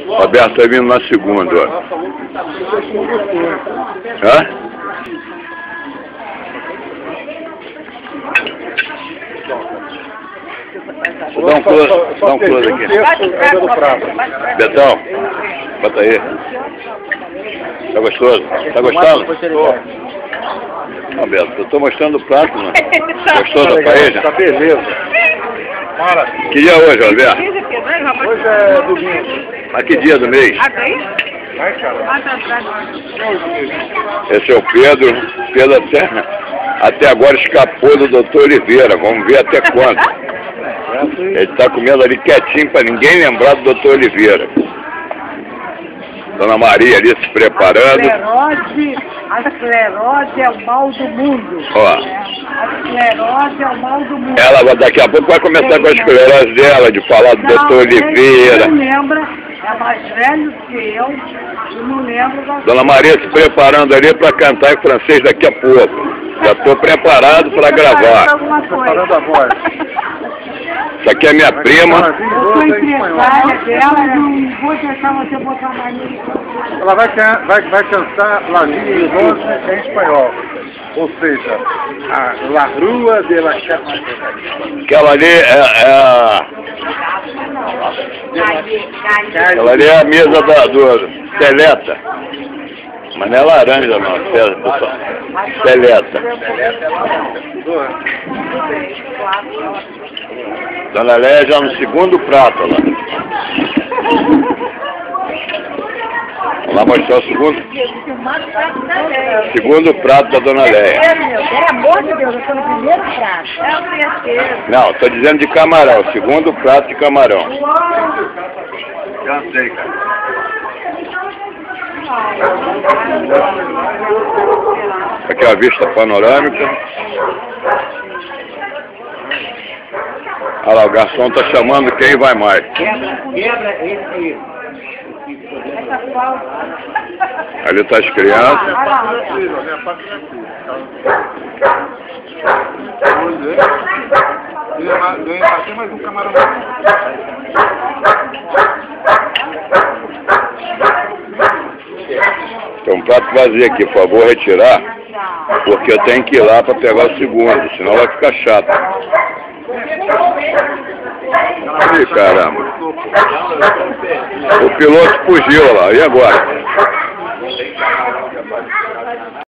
Roberto tá vindo na segunda, ó. Hã? Vou dar um close aqui. Betão, bota aí. Tá gostoso? Tá gostando? Não, Beto, eu tô mostrando o prato, né? Gostou da paella? Tá beleza. Que dia é hoje, Alberto? Hoje é domingo. Mas que dia do mês? Vai, cara. Esse é o Pedro. Pedro até agora escapou do Dr. Oliveira. Vamos ver até quando. Ele está comendo ali quietinho para ninguém lembrar do Dr. Oliveira. Dona Maria ali se preparando. A esclerose é o mal do mundo. Ó. A esclerose é o mal do mundo. Ela daqui a pouco vai começar com a esclerose dela, de falar do Dr. Oliveira. Não lembra, é mais velho que eu, e não lembro da... Dona Maria se preparando ali para cantar em francês daqui a pouco. Já estou preparado para gravar. Preparando a voz. Isso aqui é minha prima. Eu sou empresária dela, não vou deixar você botar mais nisso. Ela vai cantar La Vie et Rose em espanhol. Ou seja, a La Rua de la Chapa. Aquela ali Aquela ali é a mesa do Seleta. Mas não é laranja não, pessoal. Seleta. Dona Léia já no segundo prato lá. Vamos lá mostrar o segundo prato da Dona Léia. Pelo amor de Deus, eu estou no primeiro prato. É o terceiro. Não, estou dizendo de camarão, segundo prato de camarão. Cansei, cara. Aqui é a vista panorâmica. Olha lá, o garçom está chamando quem vai mais. Quebra esse... Ali está as crianças. Tem mais um camarão. Tem um prato vazio aqui, por favor, retirar. Porque eu tenho que ir lá para pegar o segundo, senão vai ficar chato. Ih, caramba. O piloto fugiu lá, e agora?